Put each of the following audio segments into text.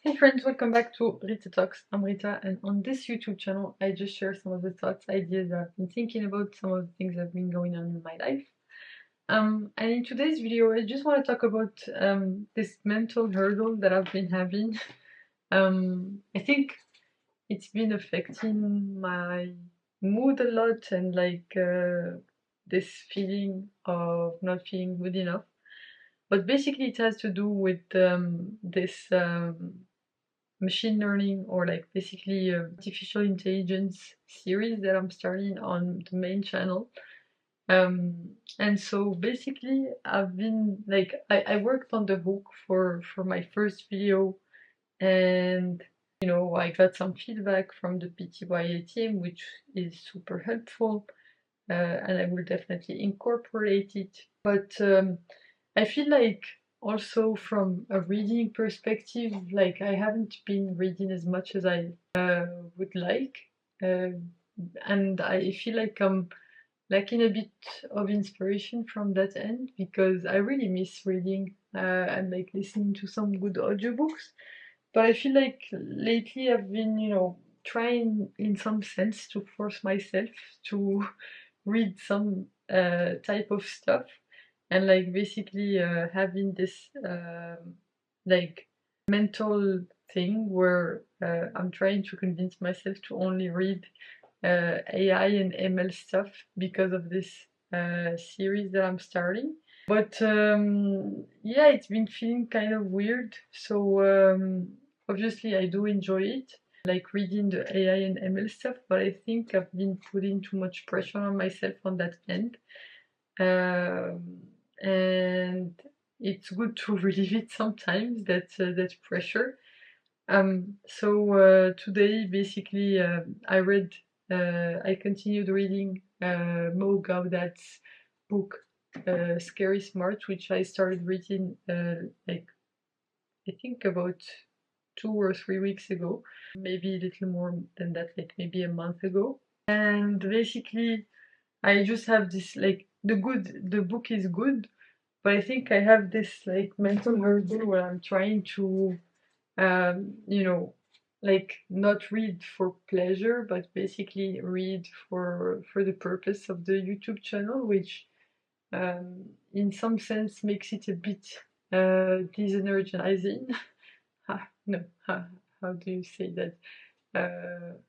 Hey friends, welcome back to Rita Talks. I'm Rita, and on this YouTube channel, I just share some of the thoughts, ideas that I've been thinking about, some of the things that have been going on in my life. And in today's video, I just want to talk about this mental hurdle that I've been having. I think it's been affecting my mood a lot, and this feeling of not feeling good enough. But basically, it has to do with this. Machine learning, or like basically artificial intelligence series that I'm starting on the main channel. And so basically I've been like I worked on the hook for my first video, and I got some feedback from the PTYA team, which is super helpful, and I will definitely incorporate it. But I feel like also from a reading perspective, like I haven't been reading as much as I would like, uh, and I feel like I'm lacking a bit of inspiration from that end, because I really miss reading and like listening to some good audiobooks. But I feel like lately I've been, trying in some sense to force myself to read some type of stuff, and like basically having this like mental thing where I'm trying to convince myself to only read AI and ML stuff because of this series that I'm starting. But yeah, it's been feeling kind of weird. So obviously I do enjoy it, like reading the AI and ML stuff, but I think I've been putting too much pressure on myself on that end. And it's good to relieve it sometimes, that pressure. So today, basically, I continued reading Mo Gaudat's book, Scary Smart, which I started reading like I think about 2 or 3 weeks ago, maybe a little more than that, like maybe a month ago. And basically, I just have this like the book is good, but I think I have this like mental hurdle where I'm trying to you know, like not read for pleasure, but basically read for the purpose of the YouTube channel, which in some sense makes it a bit disenergizing. No, how do you say that?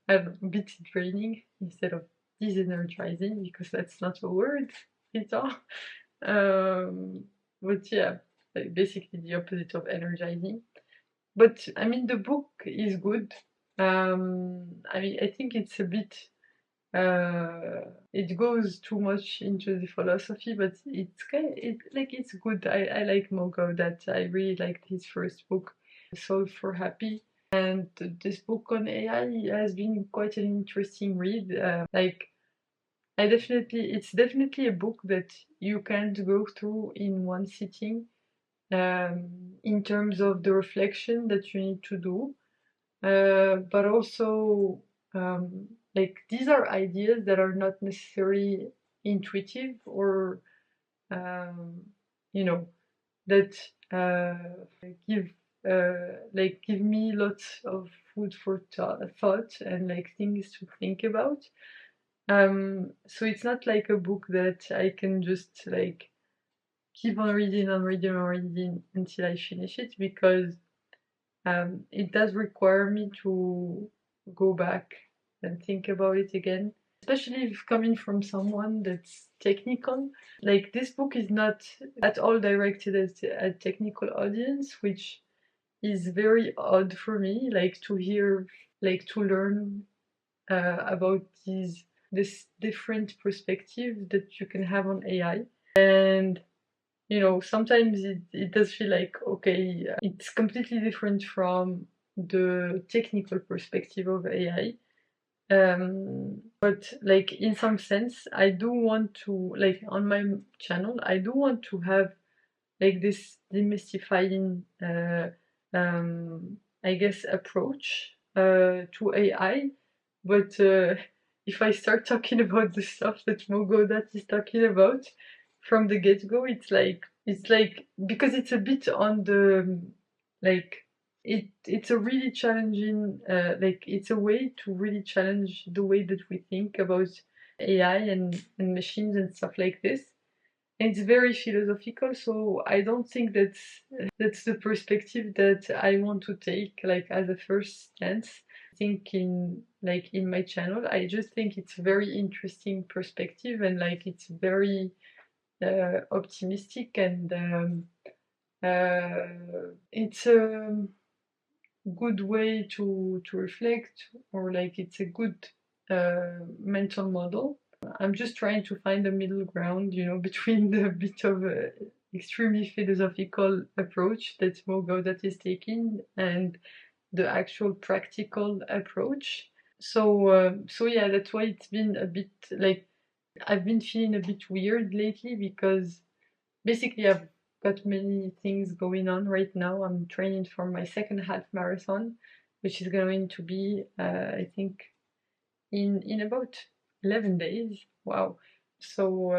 A bit draining instead of disenergizing, because that's not a word at all. Um, but yeah, like basically the opposite of energizing. But I mean, the book is good. I mean, I think it's a bit. It goes too much into the philosophy, but it's good. I like Mogo. That I really liked his first book, Solve for Happy, and this book on AI has been quite an interesting read. It's definitely a book that you can't go through in one sitting, in terms of the reflection that you need to do, but also like these are ideas that are not necessarily intuitive, or um, you know that give give me lots of food for thought, and like things to think about. So it's not like a book that I can just like keep on reading and reading and reading until I finish it, because it does require me to go back and think about it again, especially if coming from someone that's technical. Like, this book is not at all directed at a technical audience, which is very odd for me, like to hear, like to learn about this different perspective that you can have on AI. And sometimes it does feel like, okay, it's completely different from the technical perspective of AI. But like in some sense, I do want to, like on my channel, I do want to have like this demystifying, I guess, approach to AI. But if I start talking about the stuff that Mogodat is talking about from the get-go, it's like because it's a bit on the like it's a really challenging, like it's a way to really challenge the way that we think about AI and machines and stuff like this. And it's very philosophical, so I don't think that's the perspective that I want to take like as a first stance. I think in my channel, I just think it's a very interesting perspective, and like it's very optimistic, and it's a good way to reflect, or like it's a good mental model. I'm just trying to find a middle ground, between the bit of extremely philosophical approach that Mo Gaudat is taking and the actual practical approach. So yeah, that's why it's been a bit like I've been feeling a bit weird lately, because basically I've got many things going on right now. I'm training for my second half marathon, which is going to be I think in about 11 days. Wow. So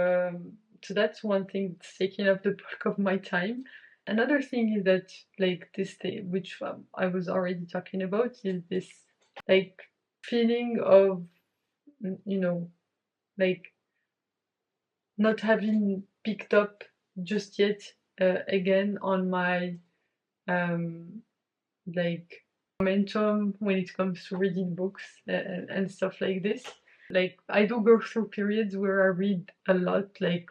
that's one thing that's taking up the bulk of my time. Another thing is that like this thing, which I was already talking about, is this like feeling of like not having picked up just yet again on my um, like momentum when it comes to reading books and stuff like this. Like I do go through periods where I read a lot, like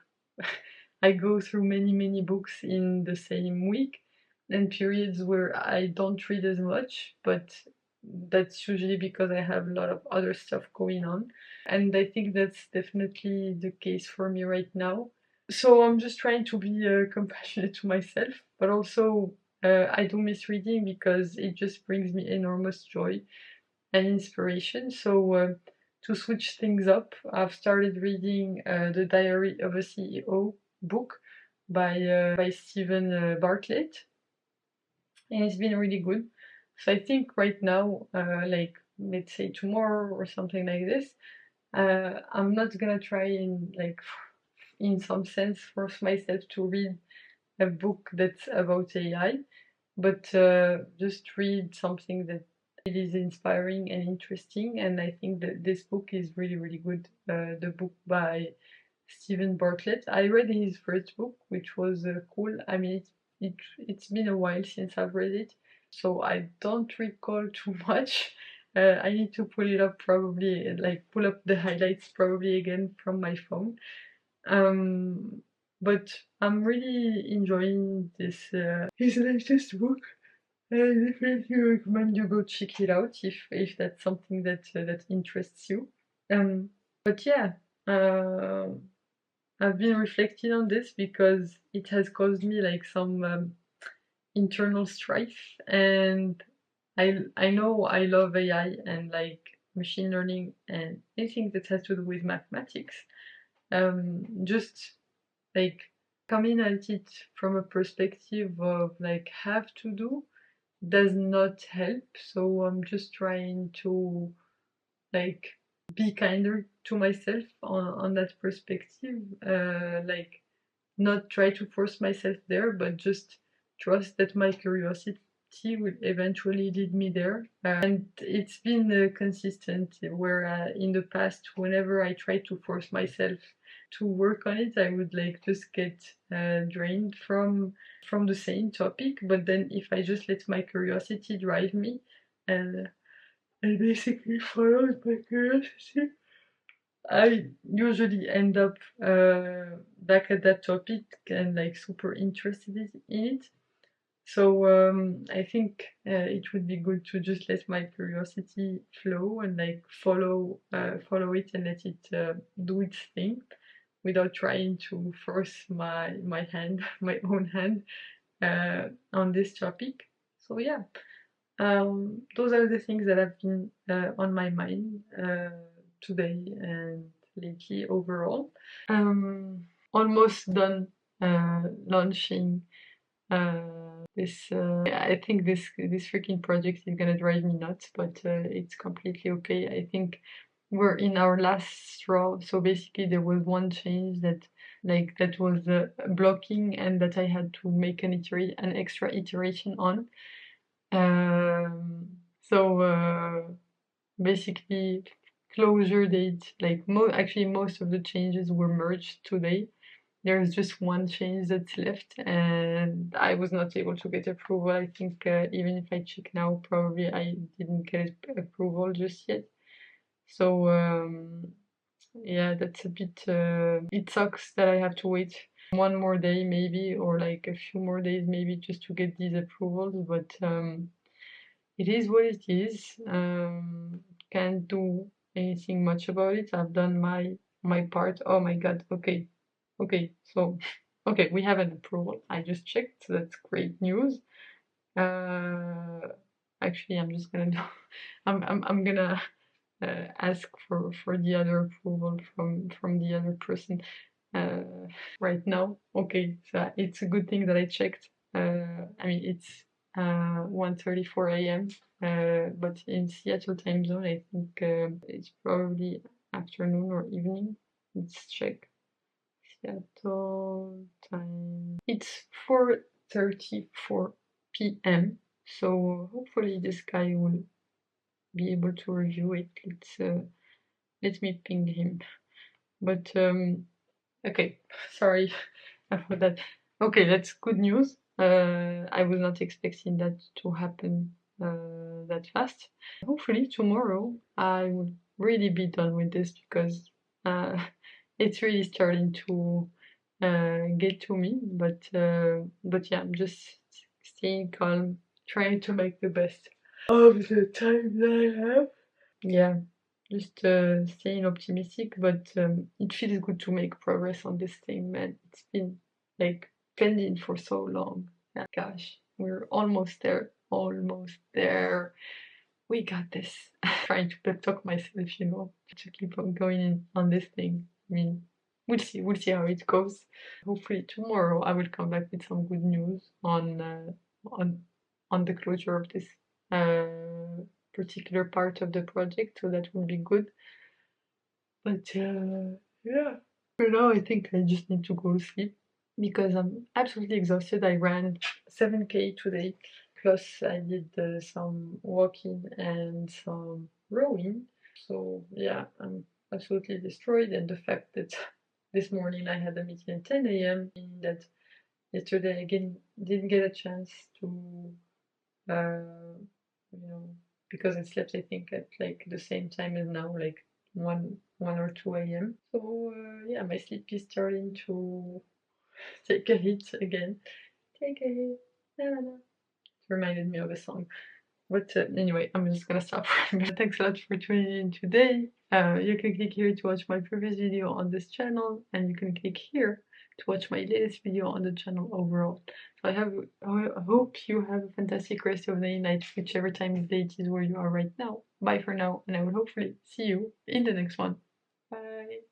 I go through many books in the same week, and periods where I don't read as much, but that's usually because I have a lot of other stuff going on. And I think that's definitely the case for me right now. So I'm just trying to be compassionate to myself, but also I do miss reading because it just brings me enormous joy and inspiration. So to switch things up, I've started reading The Diary of a CEO book by Stephen Bartlett, and it's been really good. So I think right now, like let's say tomorrow or something like this, I'm not gonna try and like in some sense force myself to read a book that's about AI, but just read something that it is inspiring and interesting. And I think that this book is really good. The book by Stephen Bartlett. I read his first book, which was cool. I mean, it's been a while since I've read it, so I don't recall too much. I need to pull it up probably, like pull up the highlights probably again from my phone. Um, but I'm really enjoying this his latest book. I definitely recommend you go check it out if that's something that interests you. But yeah, uh, I've been reflecting on this because it has caused me like some internal strife, and I know I love AI and like machine learning and anything that has to do with mathematics. Just like coming at it from a perspective of like have to do does not help. So I'm just trying to like be kinder to myself on that perspective. Like not try to force myself there, but just trust that my curiosity will eventually lead me there. And it's been consistent where in the past, whenever I tried to force myself to work on it, I would like just get drained from the same topic. But then if I just let my curiosity drive me and I basically followed my curiosity, I usually end up back at that topic and like super interested in it. So I think it would be good to just let my curiosity flow and like follow it and let it do its thing without trying to force my hand, my own hand, on this topic. So yeah, those are the things that have been on my mind today and lately overall. Almost done launching this. I think this freaking project is gonna drive me nuts, but it's completely okay. I think we're in our last straw. So basically, there was one change that was blocking, and that I had to make an extra iteration on. So basically closure date, like actually most of the changes were merged today. There's just one change that's left, and I was not able to get approval. I think even if I check now, probably I didn't get approval just yet. So yeah, that's a bit. It sucks that I have to wait one more day, maybe, or like a few more days, maybe, just to get these approvals. But it is what it is. Can't do anything much about it. I've done my part. Oh my god. Okay. Okay. So okay, we have an approval. I just checked. So that's great news. Uh Actually, I'm just gonna do I'm gonna ask for the other approval from the other person uh right now. Okay, so it's a good thing that I checked. I mean, it's 1:34 a.m. But in Seattle time zone, I think it's probably afternoon or evening. Let's check. Seattle time. It's 4:34 p.m. So hopefully this guy will be able to review it. Let me ping him. But okay, sorry about that. Okay, that's good news. I was not expecting that to happen that fast. Hopefully tomorrow I will really be done with this, because it's really starting to get to me. But yeah, I'm just staying calm, trying to make the best of the time that I have. Yeah, just staying optimistic, but it feels good to make progress on this thing, man. It's been like pending for so long. Yeah, gosh, we're almost there, almost there. We got this. Trying to pep talk myself, to keep on going on this thing. I mean, we'll see how it goes. Hopefully tomorrow I will come back with some good news on on the closure of this particular part of the project, so that will be good. But yeah, for now I think I just need to go to sleep because I'm absolutely exhausted. I ran 7K today, plus I did some walking and some rowing. So yeah, I'm absolutely destroyed. And the fact that this morning I had a meeting at 10 a.m., meaning that yesterday again didn't get a chance to, uh, because I slept, I think, at like the same time as now, like 1 or 2 a.m. So yeah, my sleep is starting to take a hit again. Take a hit. Na, na, na. It reminded me of a song. But anyway, I'm just gonna stop. Thanks a lot for tuning in today. You can click here to watch my previous video on this channel, and you can click here to watch my latest video on the channel overall. So I hope you have a fantastic rest of the night, whichever time of day it is where you are right now. Bye for now, and I will hopefully see you in the next one. Bye.